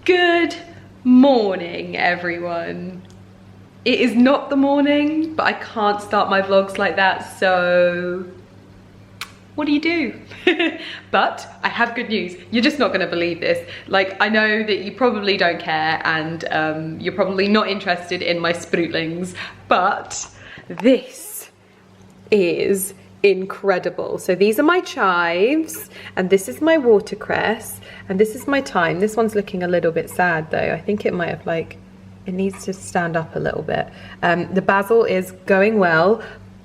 Good morning, everyone. It is not the morning, but I can't start my vlogs like that, so what do? But I have good news. You're just not gonna believe this. Like, I know that you probably don't care and you're probably not interested in my sproutlings, but this is incredible. So these are my chives and this is my watercress and this is my thyme. This one's looking a little bit sad though. I think it might have it needs to stand up a little bit. The basil is going well,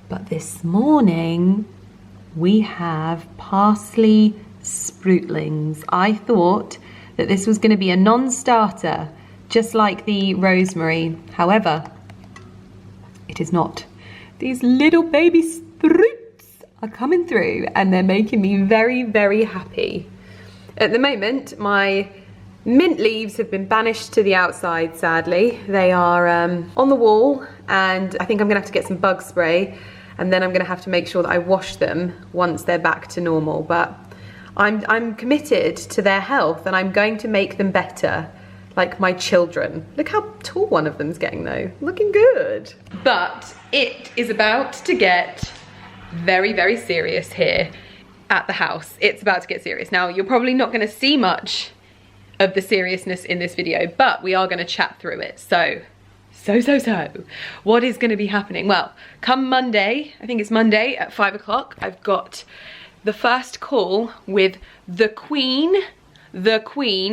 but this morning we have parsley sproutlings. I thought that this was going to be a non-starter, just like the rosemary. However, it is not. These little baby sprouts are coming through and they're making me very, very happy. At the moment, my mint leaves have been banished to the outside, sadly. They are on the wall and I think I'm gonna have to get some bug spray and then I'm gonna have to make sure that I wash them once they're back to normal. But I'm committed to their health and I'm going to make them better, like my children. Look how tall one of them's getting though, looking good. But it is about to get very, very serious here at the house. It's about to get serious. Now, you're probably not gonna see much of the seriousness in this video, but we are gonna chat through it. So, what is gonna be happening? Well, come Monday, I think it's Monday at 5 o'clock, I've got the first call with the queen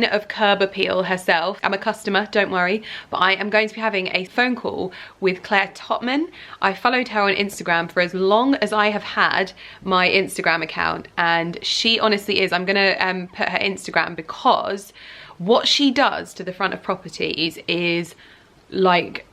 of curb appeal herself. I'm a customer, don't worry, but I am going to be having a phone call with Claire Topman. I followed her on Instagram for as long as I have had my Instagram account, and she honestly is, I'm gonna put her Instagram, because what she does to the front of properties is like,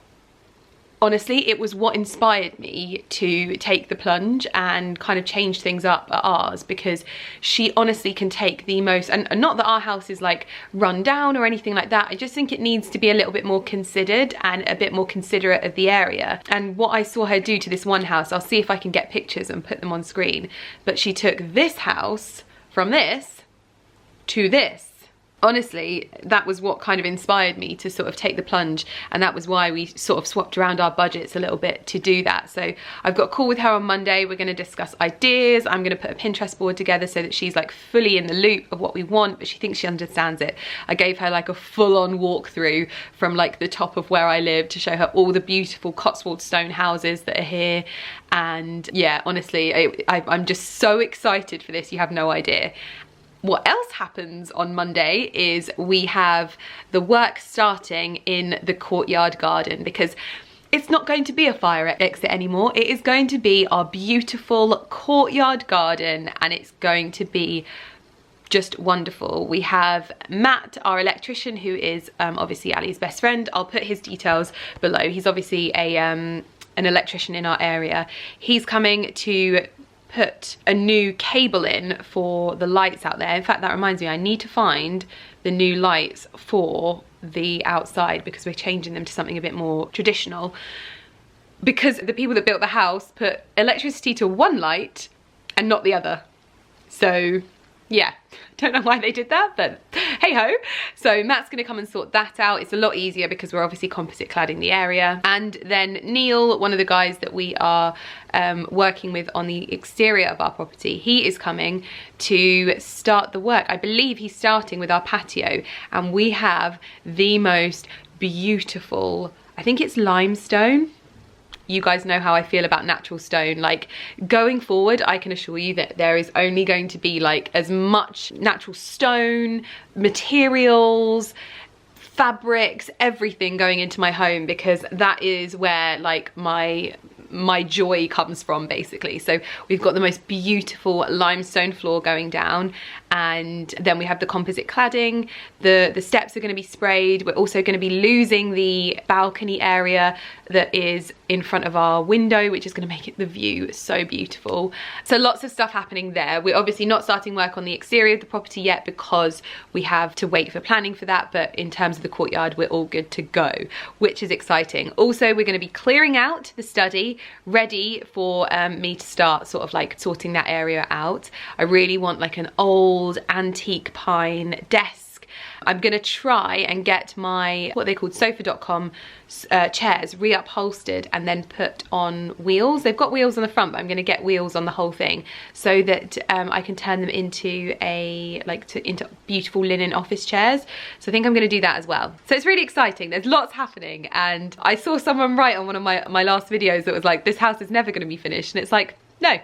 honestly, it was what inspired me to take the plunge and kind of change things up at ours, because she honestly can take the most, and not that our house is like run down or anything like that, I just think it needs to be a little bit more considered and a bit more considerate of the area. And what I saw her do to this one house, I'll see if I can get pictures and put them on screen, but she took this house from this to this. Honestly, that was what kind of inspired me to sort of take the plunge, and that was why we sort of swapped around our budgets a little bit to do that. So I've got a call with her on Monday. We're going to discuss ideas. I'm going to put a Pinterest board together so that she's like fully in the loop of what we want, but she thinks she understands it. I gave her like a full-on walkthrough from like the top of where I live to show her all the beautiful Cotswold stone houses that are here. And yeah, honestly, I'm just so excited for this, you have no idea. What else happens on Monday is we have the work starting in the courtyard garden, because it's not going to be a fire exit anymore. It is going to be our beautiful courtyard garden, and it's going to be just wonderful. We have Matt, our electrician, who is obviously Ali's best friend. I'll put his details below. He's obviously an electrician in our area. He's coming to put a new cable in for the lights out there. In fact, that reminds me, I need to find the new lights for the outside, because we're changing them to something a bit more traditional, because the people that built the house put electricity to one light and not the other. So yeah, don't know why they did that, but hey ho. So Matt's gonna come and sort that out. It's a lot easier because we're obviously composite cladding the area. And then Neil, one of the guys that we are working with on the exterior of our property, he is coming to start the work. I believe he's starting with our patio, and we have the most beautiful, I think it's limestone. You guys know how I feel about natural stone. Like, going forward, I can assure you that there is only going to be like as much natural stone, materials, fabrics, everything going into my home, because that is where like my joy comes from, basically. So we've got the most beautiful limestone floor going down, and then we have the composite cladding. The steps are going to be sprayed. We're also going to be losing the balcony area that is in front of our window, which is going to make the view so beautiful. So lots of stuff happening there. We're obviously not starting work on the exterior of the property yet because we have to wait for planning for that, but in terms of the courtyard, we're all good to go, which is exciting. Also, we're going to be clearing out the study, ready for me to start sort of like sorting that area out. I really want like an old antique pine desk I'm gonna try and get my, what they called sofa.com chairs reupholstered and then put on wheels. They've got wheels on the front, but I'm gonna get wheels on the whole thing so that I can turn them into into beautiful linen office chairs. So I think I'm gonna do that as well. So it's really exciting. There's lots happening, and I saw someone write on one of my last videos that was like, this house is never gonna be finished, and it's like, no,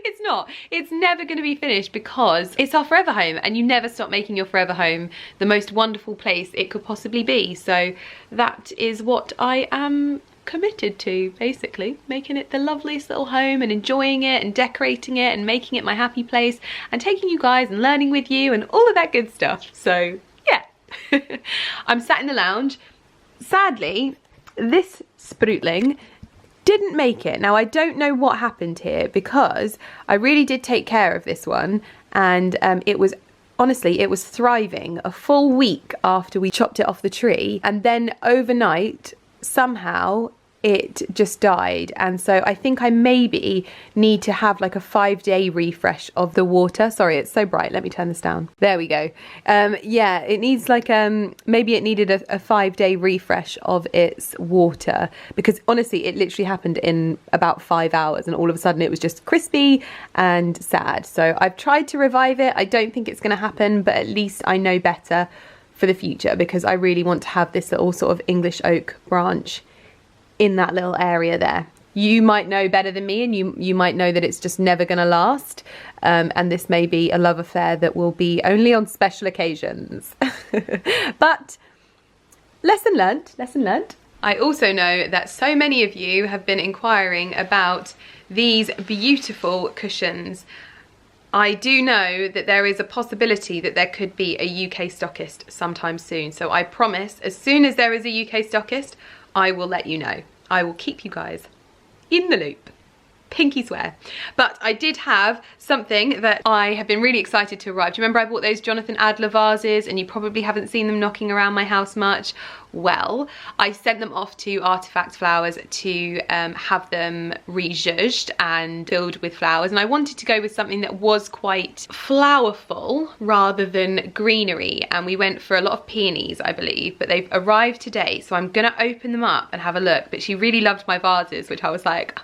it's not. It's never going to be finished because it's our forever home, and you never stop making your forever home the most wonderful place it could possibly be. So that is what I am committed to, basically, making it the loveliest little home and enjoying it and decorating it and making it my happy place and taking you guys and learning with you and all of that good stuff. So yeah, I'm sat in the lounge. Sadly, this sproutling didn't make it. Now I don't know what happened here, because I really did take care of this one, and it was, honestly, it was thriving a full week after we chopped it off the tree, and then overnight somehow it just died. And so I think I maybe need to have like a 5-day refresh of the water. Sorry, it's so bright. Let me turn this down. There we go. Yeah, it needs like, maybe it needed a 5-day refresh of its water, because honestly, it literally happened in about 5 hours, and all of a sudden it was just crispy and sad. So I've tried to revive it. I don't think it's going to happen, but at least I know better for the future, because I really want to have this little sort of English oak branch in that little area there. You might know better than me, and you might know that it's just never going to last, and this may be a love affair that will be only on special occasions. But lesson learnt, lesson learnt. I also know that so many of you have been inquiring about these beautiful cushions. I do know that there is a possibility that there could be a UK stockist sometime soon, so I promise, as soon as there is a UK stockist, I will let you know. I will keep you guys in the loop. Pinky swear. But I did have something that I have been really excited to arrive. Do you remember I bought those Jonathan Adler vases, and you probably haven't seen them knocking around my house much? Well, I sent them off to Artifact Flowers to have them rejudged and filled with flowers, and I wanted to go with something that was quite flowerful rather than greenery, and we went for a lot of peonies, I believe, but they've arrived today, so I'm gonna open them up and have a look. But she really loved my vases, which I was like,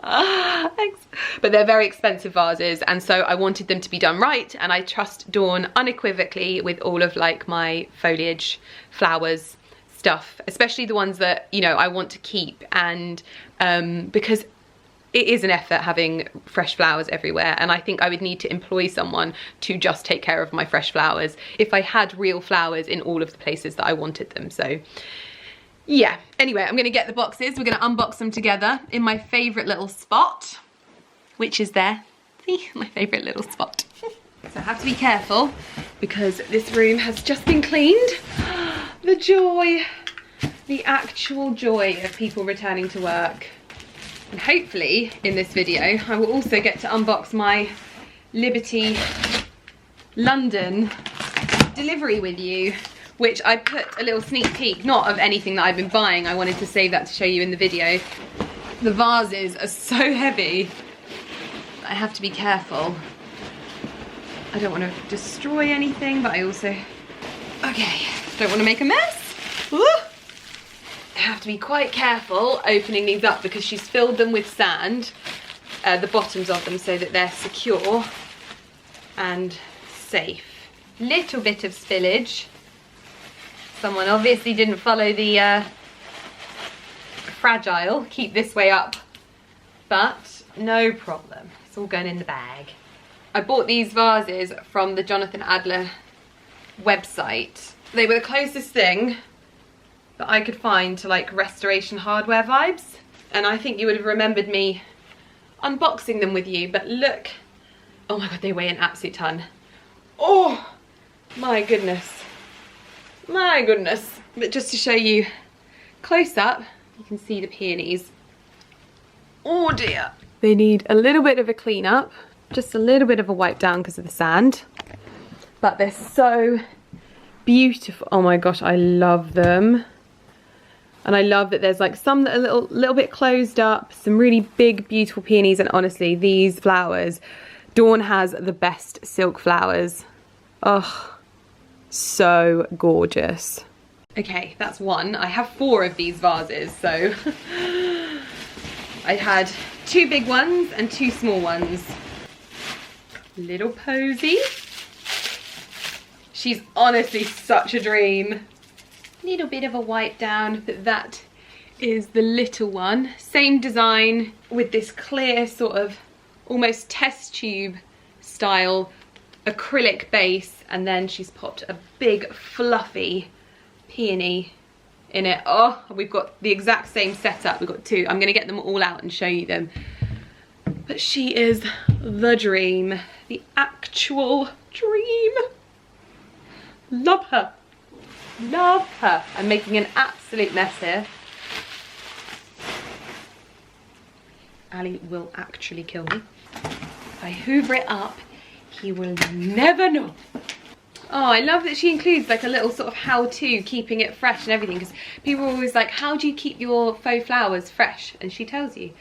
thanks. But they're very expensive vases, and so I wanted them to be done right, and I trust Dawn unequivocally with all of like my foliage, flowers, stuff, especially the ones that, you know, I want to keep. And because it is an effort having fresh flowers everywhere, and I think I would need to employ someone to just take care of my fresh flowers if I had real flowers in all of the places that I wanted them. So yeah, anyway, I'm gonna get the boxes. We're gonna unbox them together in my favorite little spot, which is there. See, my favorite little spot. So I have to be careful because this room has just been cleaned. The joy, the actual joy of people returning to work. And hopefully in this video, I will also get to unbox my Liberty London delivery with you, which I put a little sneak peek, not of anything that I've been buying. I wanted to save that to show you in the video. The vases are so heavy. I have to be careful. I don't want to destroy anything, but I also, okay, don't want to make a mess. Woo! I have to be quite careful opening these up because she's filled them with sand, the bottoms of them, so that they're secure and safe. Little bit of spillage. Someone obviously didn't follow the fragile, keep this way up, but no problem. It's all going in the bag. I bought these vases from the Jonathan Adler website. They were the closest thing that I could find to like restoration hardware vibes. And I think you would have remembered me unboxing them with you, but look. Oh my God, they weigh an absolute ton. Oh my goodness. My goodness. But just to show you close up, you can see the peonies. Oh dear. They need a little bit of a clean up. Just a little bit of a wipe down because of the sand, but they're so beautiful. Oh my gosh, I love them. And I love that there's like some that are a little bit closed up, some really big beautiful peonies, and honestly these flowers, Dawn has the best silk flowers. Oh, So gorgeous. Okay, that's one. I have 4 of these vases, so I had 2 big ones and 2 small ones. Little Posy. She's honestly such a dream. Little bit of a wipe down, but that is the little one. Same design with this clear sort of almost test tube style acrylic base, and then she's popped a big fluffy peony in it. Oh, we've got the exact same setup. We've got 2. I'm gonna get them all out and show you them. But she is the dream, the actual dream. Love her, love her. I'm making an absolute mess here. Ali will actually kill me. If I hoover it up, he will never know. Oh, I love that she includes like a little sort of how-to, keeping it fresh and everything, because people are always like, how do you keep your faux flowers fresh? And she tells you.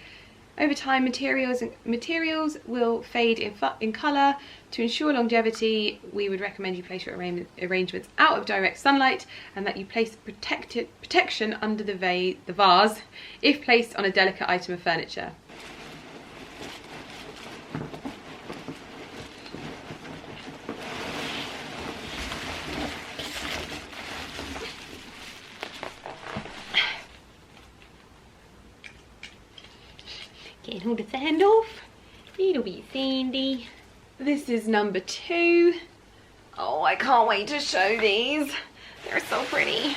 Over time, materials will fade in colour. To ensure longevity, we would recommend you place your arrangements out of direct sunlight, and that you place protection under the vase if placed on a delicate item of furniture. Getting all the sand off. Little bit sandy. This is number 2. Oh, I can't wait to show these. They're so pretty.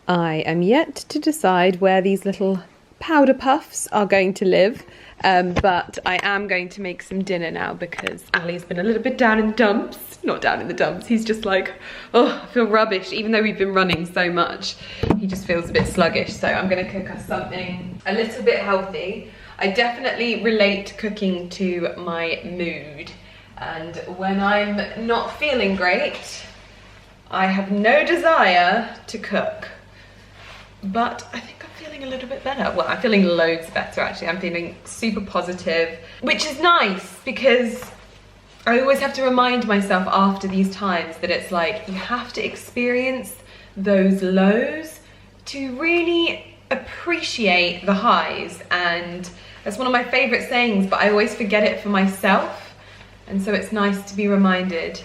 I am yet to decide where these little powder puffs are going to live, but I am going to make some dinner now because Ali's been a little bit down in the dumps. Not down in the dumps, he's just like, oh, I feel rubbish. Even though we've been running so much, he just feels a bit sluggish. So I'm gonna cook us something a little bit healthy. I definitely relate cooking to my mood, and when I'm not feeling great, I have no desire to cook. But I think I'm feeling a little bit better. Well, I'm feeling loads better actually. I'm feeling super positive, which is nice because I always have to remind myself after these times that it's like you have to experience those lows to really appreciate the highs. And that's one of my favorite sayings, but I always forget it for myself. And so it's nice to be reminded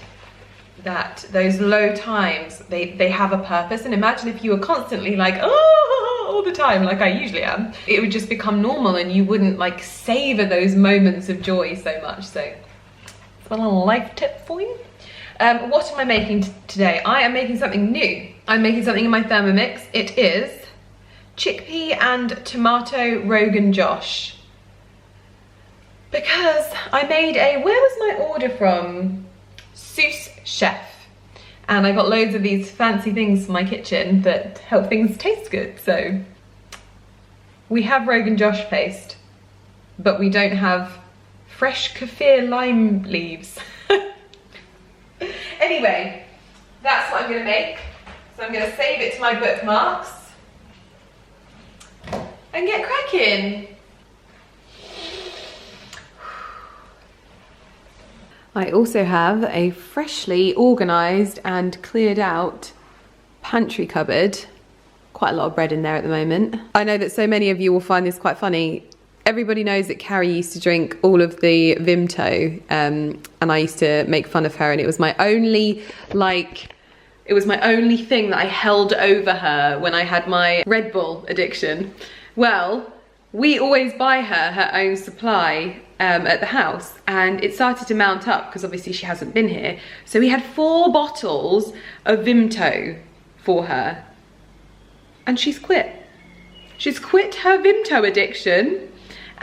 that those low times, they have a purpose. And imagine if you were constantly like, oh, all the time, like I usually am, it would just become normal and you wouldn't like savor those moments of joy so much. So it's a little life tip for you. What am I making today? I am making something new. I'm making something in my Thermomix. It is chickpea and tomato Rogan Josh. Because I made where was my order from? Sous Chef. And I got loads of these fancy things for my kitchen that help things taste good. So we have Rogan Josh paste, but we don't have fresh kaffir lime leaves. Anyway, that's what I'm gonna make. So I'm gonna save it to my bookmarks and get cracking. I also have a freshly organised and cleared out pantry cupboard. Quite a lot of bread in there at the moment. I know that so many of you will find this quite funny. Everybody knows that Carrie used to drink all of the Vimto, and I used to make fun of her, and it was my only, it was my only thing that I held over her when I had my Red Bull addiction. Well, we always buy her own supply at the house, and it started to mount up because obviously she hasn't been here. So we had 4 bottles of Vimto for her, and she's quit. She's quit her Vimto addiction,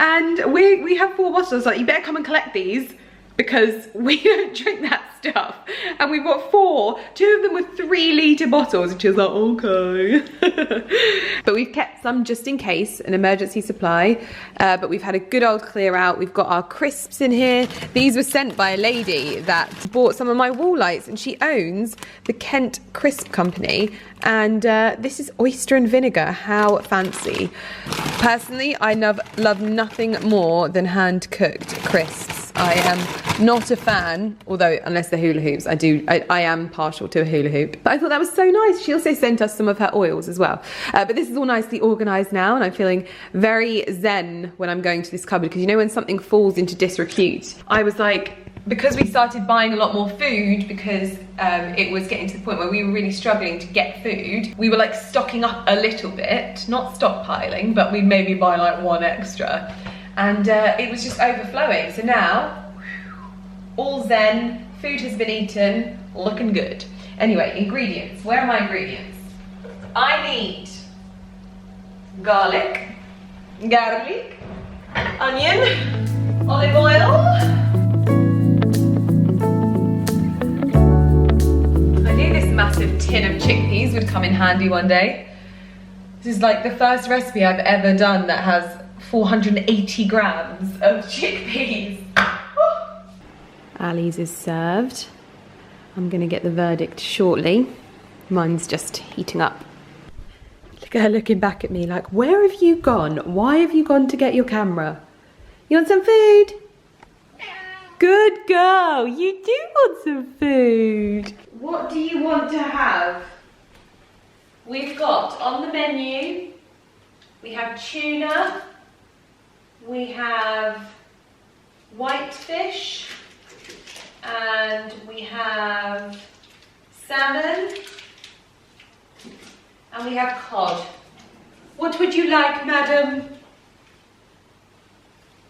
and we have 4 bottles. Like, you better come and collect these because we don't drink that stuff. And we bought 4, 2 of them were 3-litre bottles, and she was like, okay. But we've kept some just in case, an emergency supply. But we've had a good old clear out. We've got our crisps in here. These were sent by a lady that bought some of my wall lights, and she owns the Kent Crisp Company. And this is oyster and vinegar. How fancy. Personally, I love nothing more than hand-cooked crisps. I am not a fan, although unless they're hula hoops, I am partial to a hula hoop. But I thought that was so nice. She also sent us some of her oils as well. But this is all nicely organised now, and I'm feeling very zen when I'm going to this cupboard, because you know when something falls into disrepute? I was like, because we started buying a lot more food, because it was getting to the point where we were really struggling to get food, we were like stocking up a little bit, not stockpiling, but we'd maybe buy like one extra. And it was just overflowing. So now, all zen, food has been eaten, looking good. Anyway, ingredients. Where are my ingredients? I need garlic, onion, olive oil. I knew this massive tin of chickpeas would come in handy one day. This is like the first recipe I've ever done that has 480 grams of chickpeas. Ali's is served. I'm gonna get the verdict shortly. Mine's just heating up. Look at her looking back at me like, where have you gone? Why have you gone to get your camera? You want some food? Good girl, you do want some food. What do you want to have? We've got on the menu, we have tuna, we have whitefish, and we have salmon, and we have cod. What would you like, madam?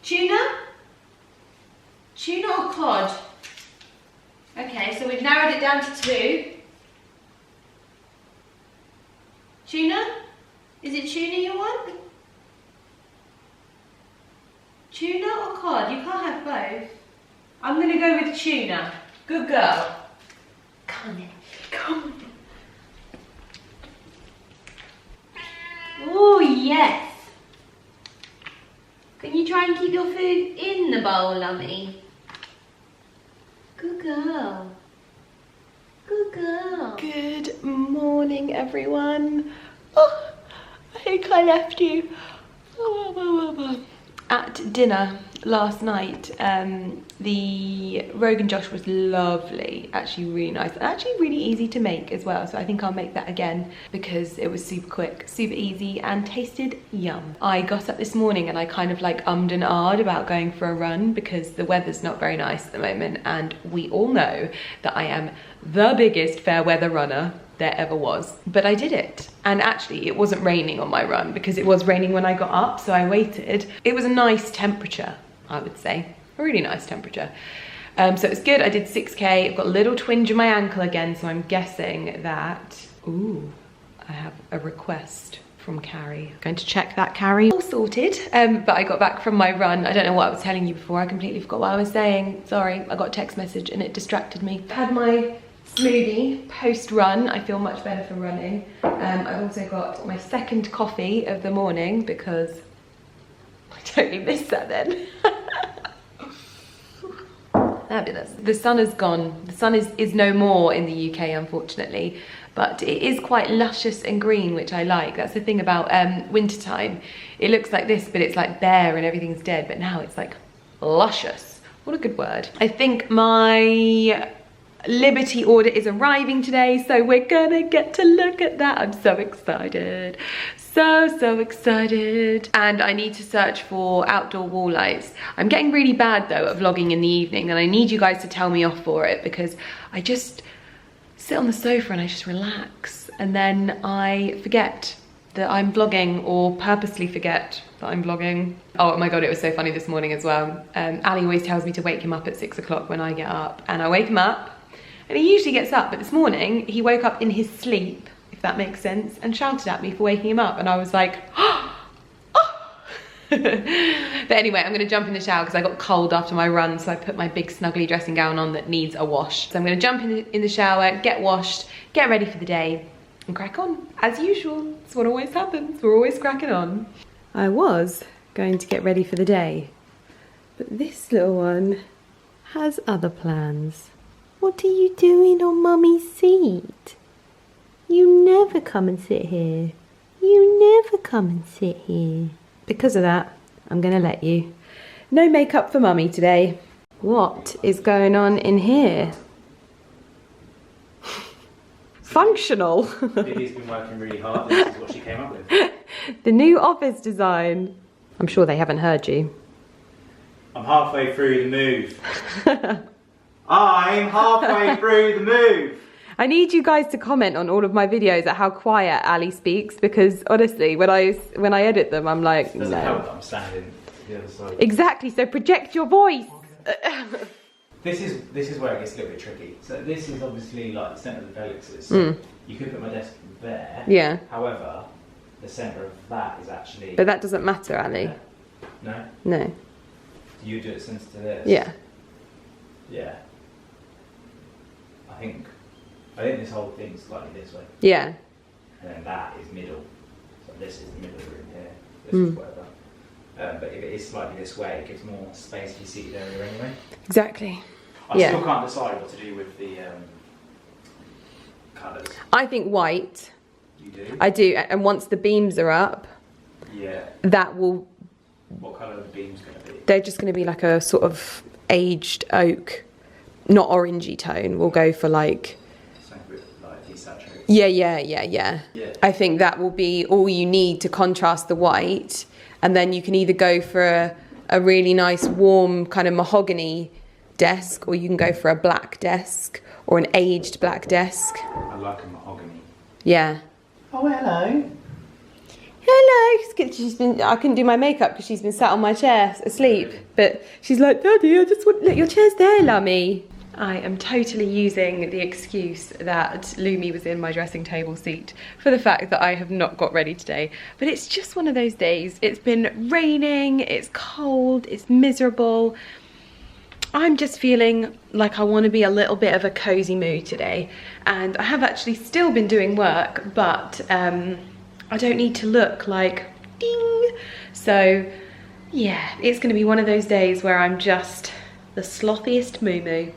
Tuna? Tuna or cod? Okay, so we've narrowed it down to 2. Tuna? Is it tuna you want? Tuna or cod? You can't have both. I'm gonna go with tuna. Good girl. Come on in. Come on in. Oh yes. Can you try and keep your food in the bowl, Lummy? Good girl. Good girl. Good morning, everyone. Oh, I think I left you. At dinner last night, the Rogan Josh was lovely, actually really nice, and actually really easy to make as well, so I think I'll make that again because it was super quick, super easy, and tasted yum. I got up this morning and I kind of like ummed and ahed about going for a run because the weather's not very nice at the moment, and we all know that I am the biggest fair weather runner there ever was, but I did it. And actually it wasn't raining on my run because it was raining when I got up, so I waited. It was a nice temperature, I would say, a really nice temperature. So it was good. I did 6K. I've got a little twinge in my ankle again, so I'm guessing that, ooh, I have a request from Carrie. Going to check that, Carrie. All sorted, but I got back from my run. I don't know what I was telling you before. I completely forgot what I was saying. Sorry, I got a text message and it distracted me. Had my smoothie post-run. I feel much better for running. I've also got my second coffee of the morning because I totally missed that then. Fabulous. The sun is gone. The sun is no more in the UK, unfortunately, but it is quite luscious and green, which I like. That's the thing about wintertime. It looks like this, but it's like bare and everything's dead, but now it's like luscious. What a good word. I think my Liberty order is arriving today, so we're gonna get to look at that. I'm so excited. So excited. And I need to search for outdoor wall lights. I'm getting really bad though at vlogging in the evening, and I need you guys to tell me off for it because I just sit on the sofa and I just relax, and then I forget that I'm vlogging, or purposely forget that I'm vlogging. Oh my god, it was so funny this morning as well. Ali always tells me to wake him up at 6 o'clock when I get up, and I wake him up and he usually gets up, but this morning he woke up in his sleep, if that makes sense, and shouted at me for waking him up, and I was like, oh. But anyway, I'm gonna jump in the shower because I got cold after my run, so I put my big snuggly dressing gown on that needs a wash. So I'm gonna jump in the shower, get washed, get ready for the day, and crack on, as usual. That's what always happens, we're always cracking on. I was going to get ready for the day, but this little one has other plans. What are you doing on Mummy's seat? You never come and sit here. You never come and sit here. Because of that, I'm gonna let you. No makeup for Mummy today. What is going on in here? Functional. Lydia's been working really hard. This is what she came up with. The new office design. I'm sure they haven't heard you. I'm halfway through the move. I'm halfway through the move. I need you guys to comment on all of my videos at how quiet Ali speaks, because honestly, when I edit them, I'm like, Doesn't no. help that I'm standing to the other side. Exactly. So project your voice. This is where it gets a little bit tricky. So this is obviously like the centre of the Felix's. So you could put my desk there. Yeah. However, the centre of that is actually. But that doesn't matter, Ali. No. No. Do you do it since to this? Yeah. Yeah. I think this whole thing's slightly this way. Yeah. And then that is middle. So this is the middle of the room here. This is whatever. But if it is slightly this way, it gives more space for your seated area anyway. Exactly. I still can't decide what to do with the colours. I think white. You do? I do. And once the beams are up, Yeah. that will. What colour are the beams going to be? They're just going to be like a sort of aged oak, not orangey tone. We'll go for like. Something with like desaturated. Yeah. I think that will be all you need to contrast the white. And then you can either go for a really nice warm kind of mahogany desk, or you can go for a black desk or an aged black desk. I like a mahogany. Yeah. Oh, hello. Hello. I couldn't do my makeup because she's been sat on my chair asleep. But she's like, Daddy, I just want, look, your chair's there, Lummy. I am totally using the excuse that Lumi was in my dressing table seat for the fact that I have not got ready today. But it's just one of those days. It's been raining, it's cold, it's miserable. I'm just feeling like I want to be a little bit of a cozy mood today. And I have actually still been doing work, but I don't need to look like ding. So yeah, it's going to be one of those days where I'm just the slothiest moo-moo.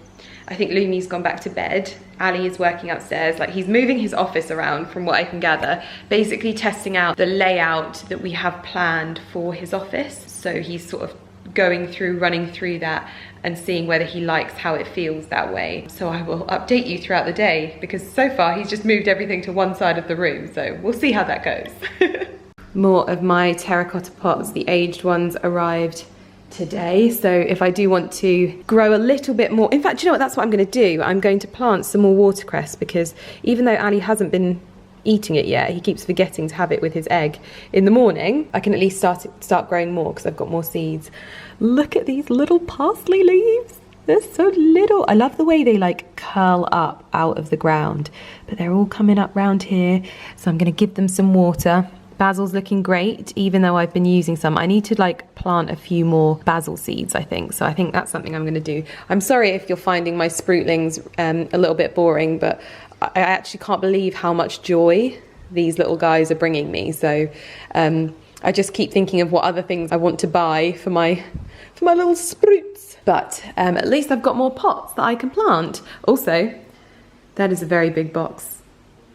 I think Lumi's gone back to bed. Ali is working upstairs. Like, he's moving his office around from what I can gather, basically testing out the layout that we have planned for his office. So he's sort of running through that and seeing whether he likes how it feels that way. So I will update you throughout the day, because so far he's just moved everything to one side of the room. So we'll see how that goes. More of my terracotta pots, the aged ones, arrived today. So if I do want to grow a little bit more, in fact, do you know what, that's what I'm going to do. I'm going to plant some more watercress, because even though Ali hasn't been eating it yet, he keeps forgetting to have it with his egg in the morning. I can at least start growing more because I've got more seeds. Look at these little parsley leaves. They're so little. I love the way they like curl up out of the ground, but they're all coming up round here. So I'm going to give them some water. Basil's looking great, even though I've been using some. I need to like plant a few more basil seeds, I think. So I think that's something I'm going to do. I'm sorry if you're finding my sproutlings a little bit boring, but I actually can't believe how much joy these little guys are bringing me. So I just keep thinking of what other things I want to buy for my little sprouts. But at least I've got more pots that I can plant. Also, that is a very big box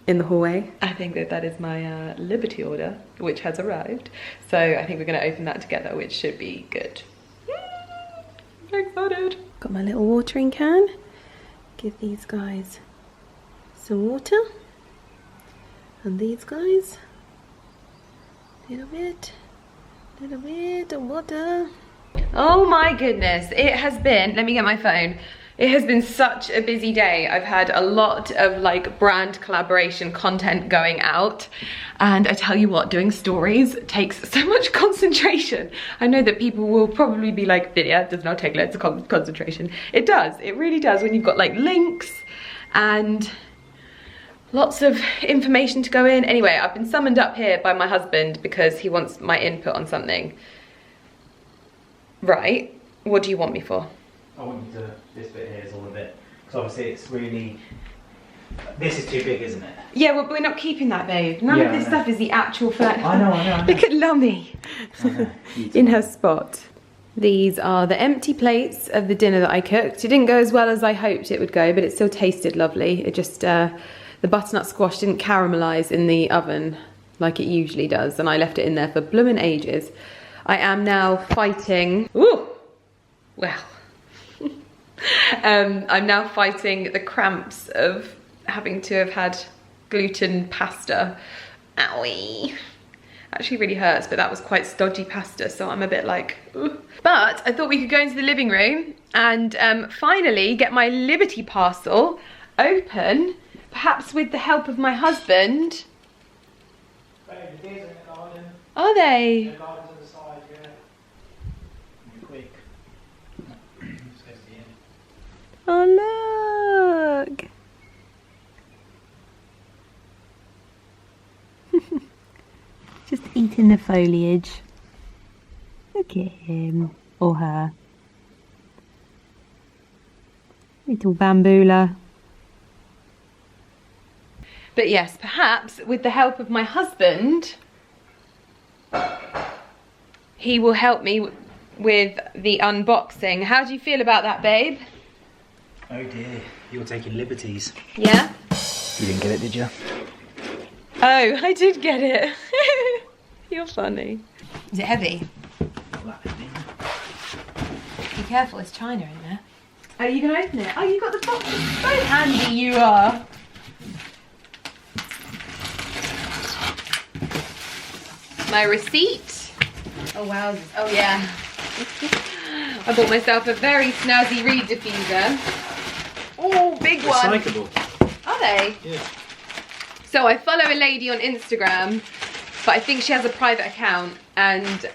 in the hallway. I think that is my Liberty order, which has arrived. So I think we're going to open that together, which should be good. I'm very excited. Got my little watering can. Give these guys some water. And these guys, little bit of water. Oh my goodness, it has been, let me get my phone. It has been such a busy day. I've had a lot of like brand collaboration content going out. And I tell you what, doing stories takes so much concentration. I know that people will probably be like, Lydia, does not take loads of concentration. It does, it really does, when you've got like links and lots of information to go in. Anyway, I've been summoned up here by my husband because he wants my input on something. Right, what do you want me for? I want you to, this bit here is all of it. Because obviously it's really, this is too big, isn't it? Yeah, well, we're not keeping that, babe. None of this stuff is the actual fact. I know. Look at Lummy in her spot. These are the empty plates of the dinner that I cooked. It didn't go as well as I hoped it would go, but it still tasted lovely. It just, the butternut squash didn't caramelize in the oven like it usually does, and I left it in there for bloomin' ages. I am now fighting, ooh, well, I'm now fighting the cramps of having to have had gluten pasta. Owie. Actually really hurts, but that was quite stodgy pasta, so I'm a bit like, ugh. But I thought we could go into the living room and finally get my Liberty parcel open, perhaps with the help of my husband. Babe, the deers are in the garden. Are they? The garden's on the side, yeah. Be quick. Just go to the end. Oh, look. Just eating the foliage. Look at him, or her. Little bamboola. But yes, perhaps with the help of my husband, he will help me with the unboxing. How do you feel about that, babe? Oh dear, you're taking liberties. Yeah? You didn't get it, did you? Oh, I did get it. You're funny. Is it heavy? Not that heavy. Be careful, there's china in there. Oh, you gonna open it? Oh, you got the box. So handy you are. My receipt. Oh wow. Oh yeah. I bought myself a very snazzy reed diffuser. Oh, big one. Recyclable. Are they? Yeah. So I follow a lady on Instagram, but I think she has a private account, and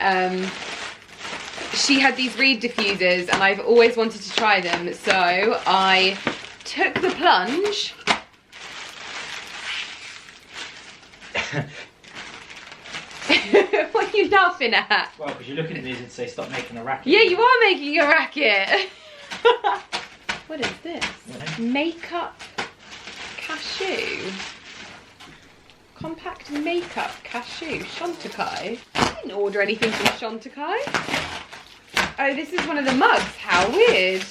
she had these reed diffusers and I've always wanted to try them, so I took the plunge. What are you laughing at? Well, because you're looking at these and say stop making a racket. Yeah, you are making a racket. What is this? Yeah. Makeup cashew. Compact makeup cashew. Shontakai. I didn't order anything from Shontakai. Oh, this is one of the mugs. How weird.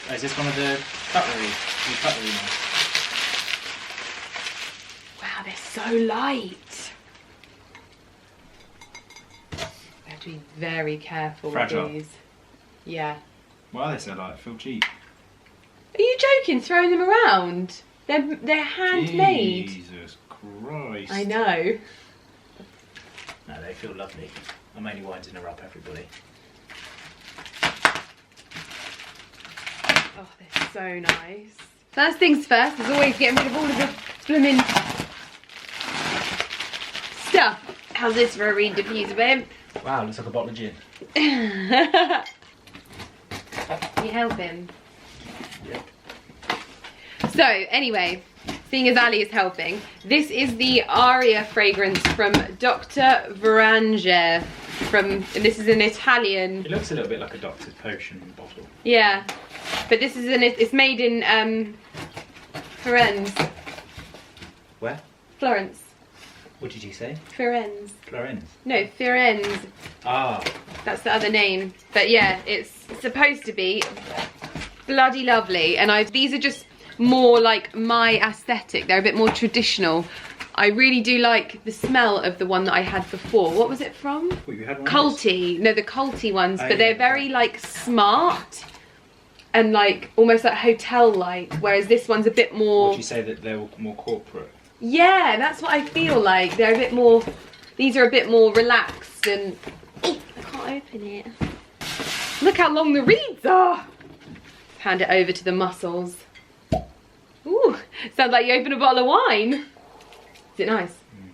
Oh, is this one of the cutlery? The cutlery knife? Wow, they're so light. I have to be very careful Fragile. with these. Yeah. Why are they so light? I feel cheap. Are you joking? Throwing them around? They're handmade. Jesus Christ. I know. No, they feel lovely. I'm only winding her up, everybody. Oh, they're so nice. First things first is always getting rid of all of the blooming stuff. How's this for a reed diffuser, babe? Wow, looks like a bottle of gin. You helping? Yep. So, anyway, seeing as Ali is helping, this is the Aria fragrance from Dr. Veranger. And this is an Italian. It looks a little bit like a doctor's potion bottle. Yeah, but this is it's made in Florence. Where? Florence. What did you say? Firenze. Florence. No, Firenze. Ah. That's the other name. But yeah, it's supposed to be bloody lovely. And these are just more like my aesthetic. They're a bit more traditional. I really do like the smell of the one that I had before. What was it from? What, you had one? Culty. No, the Culty ones. Oh, but they're yeah. very like smart and like almost like hotel-like. Whereas this one's a bit more... Would you say that they're more corporate? Yeah, that's what I feel like. They're a bit more... These are a bit more relaxed and... I can't open it. Look how long the reeds are. Hand it over to the mussels. Ooh, sounds like you open a bottle of wine. Is it nice? Mm.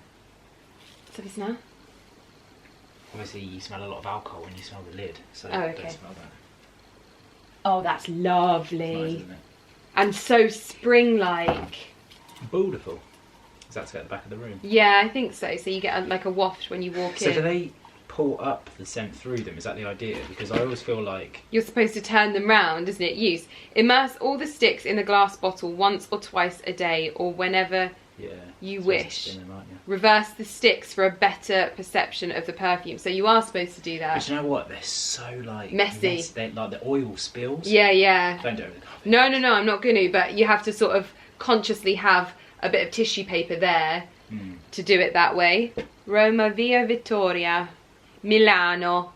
Let's have a smell. Obviously, you smell a lot of alcohol when you smell the lid, so Oh, okay. don't smell that. Oh, that's lovely. Nice, isn't it? And so spring-like. Beautiful. Is that to get the back of the room? Yeah, I think so. So you get like a waft when you walk So in. do they pull up the scent through them? Is that the idea? Because I always feel like... You're supposed to turn them round, isn't it? Use. Immerse all the sticks in the glass bottle once or twice a day or whenever you wish. Spin them, aren't you? Reverse the sticks for a better perception of the perfume. So you are supposed to do that. But you know what? They're so like... Messy. Like the oil spills. Yeah, yeah. Don't do it. No, I'm not going to. But you have to sort of consciously have a bit of tissue paper there to do it that way. Roma, Via Vittoria, Milano,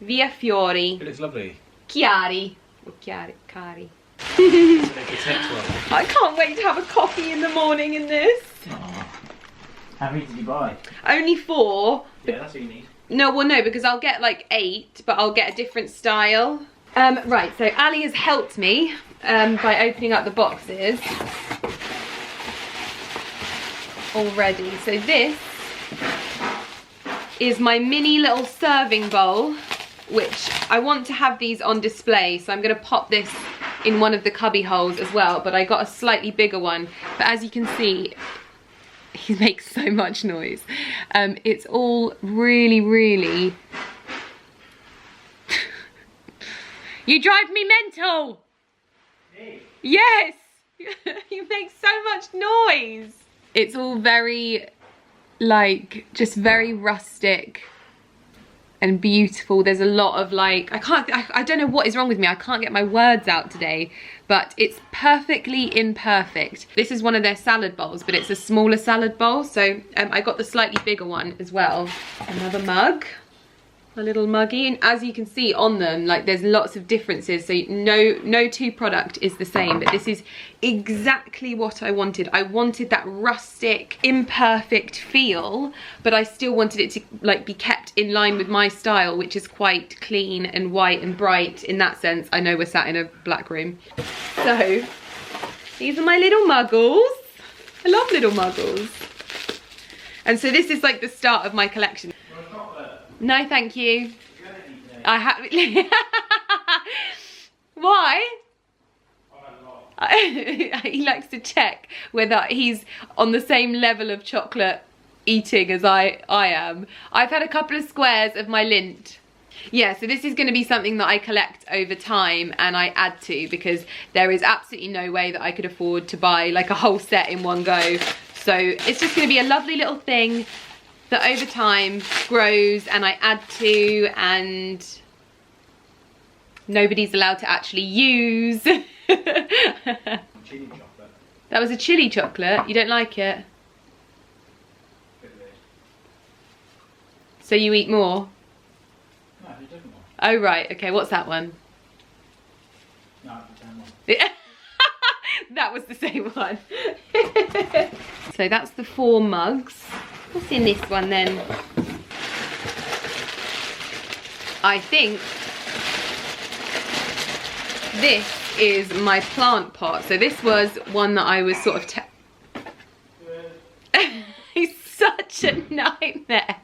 Via Fiori. It looks lovely. Chiari. Or Chiari. Text one. I can't wait to have a coffee in the morning in this. Oh. How many did you buy? Only 4. Yeah, that's what you need. No, well no, because I'll get like 8, but I'll get a different style. Right, so Ali has helped me by opening up the boxes already. So this is my mini little serving bowl, which I want to have these on display, so I'm going to pop this in one of the cubby holes as well, but I got a slightly bigger one. But as you can see, he makes so much noise. It's all really You drive me mental! Hey. Yes! You make so much noise! It's all very, like, just very rustic and beautiful. There's a lot of like, I don't know what is wrong with me. I can't get my words out today, but it's perfectly imperfect. This is one of their salad bowls, but it's a smaller salad bowl. So I got the slightly bigger one as well. Another mug, a little muggy. And as you can see on them, like there's lots of differences. So no two product is the same, but this is exactly what I wanted. I wanted that rustic, imperfect feel, but I still wanted it to like be kept in line with my style, which is quite clean and white and bright in that sense. I know we're sat in a black room. So these are my little muggles. I love little muggles. And so this is like the start of my collection. No, thank you. I have. Why? He likes to check whether he's on the same level of chocolate eating as I am. I've had a couple of squares of my Lindt. Yeah, so this is going to be something that I collect over time and I add to, because there is absolutely no way that I could afford to buy like a whole set in one go. So it's just going to be a lovely little thing that over time grows and I add to, and nobody's allowed to actually use. Chili chocolate. That was a chili chocolate. You don't like it? Bit weird. So you eat more? No, you don't want. Oh right, okay, what's that one? No, I don't want. That was the same one. So that's the 4 mugs. What's in this one then? I think this is my plant pot. So this was one that I was sort of He's such a nightmare.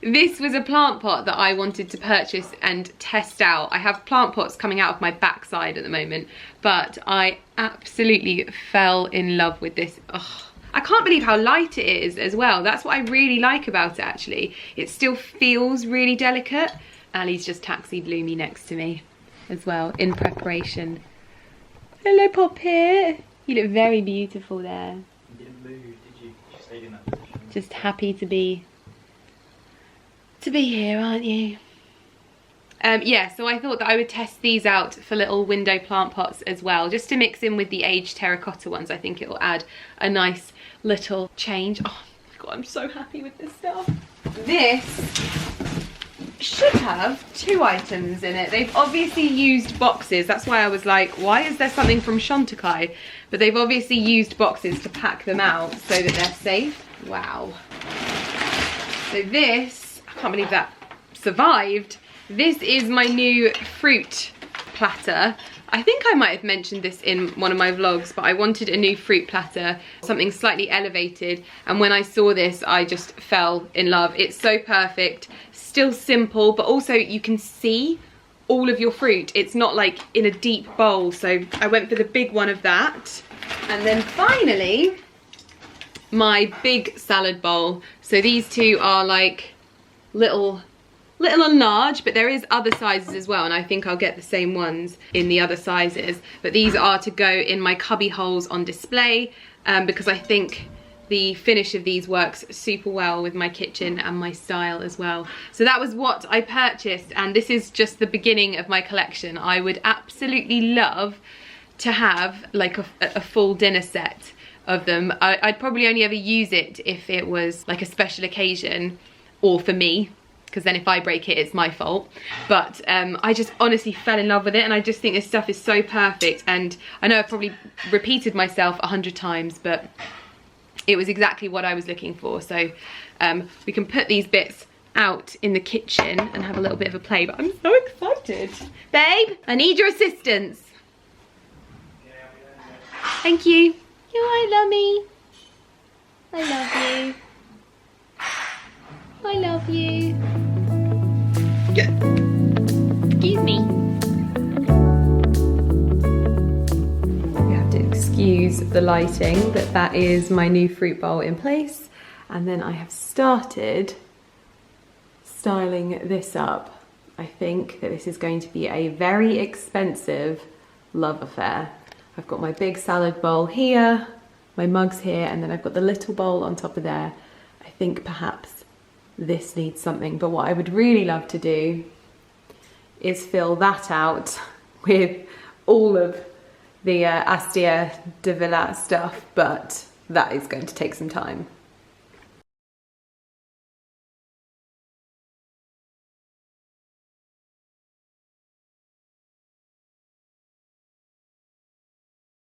This was a plant pot that I wanted to purchase and test out. I have plant pots coming out of my backside at the moment, but I absolutely fell in love with this. Oh, I can't believe how light it is as well. That's what I really like about it actually. It still feels really delicate. Ali's just taxied Lumi next to me as well in preparation. Hello Poppet. You look very beautiful there. You didn't move, did you? You stayed in that position. Just happy to be here, aren't you? Yeah, so I thought that I would test these out for little window plant pots as well, just to mix in with the aged terracotta ones. I think it will add a nice little change. Oh my god, I'm so happy with this stuff. This should have 2 items in it. They've obviously used boxes. That's why I was like, why is there something from Chantecaille? But they've obviously used boxes to pack them out so that they're safe. Wow. So this, I can't believe that survived. This is my new fruit platter. I think I might have mentioned this in one of my vlogs, but I wanted a new fruit platter, something slightly elevated, and when I saw this I just fell in love. It's so perfect, still simple, but also you can see all of your fruit. It's not like in a deep bowl, so I went for the big one of that. And then finally, my big salad bowl. So these 2 are like little and large, but there is other sizes as well, and I think I'll get the same ones in the other sizes. But these are to go in my cubby holes on display, because I think the finish of these works super well with my kitchen and my style as well. So that was what I purchased, and this is just the beginning of my collection. I would absolutely love to have like a full dinner set of them. I'd probably only ever use it if it was like a special occasion or for me. because then if I break it, it's my fault. But I just honestly fell in love with it, and I just think this stuff is so perfect. And I know I've probably repeated myself 100 times, but it was exactly what I was looking for. So we can put these bits out in the kitchen and have a little bit of a play, but I'm so excited. Babe, I need your assistance. Thank you. You love me. I love you. I love you. Excuse me. You have to excuse the lighting, but that is my new fruit bowl in place. And then I have started styling this up. I think that this is going to be a very expensive love affair. I've got my big salad bowl here, my mugs here, and then I've got the little bowl on top of there. I think perhaps this needs something, but what I would really love to do is fill that out with all of the Astia de Villa stuff, but that is going to take some time.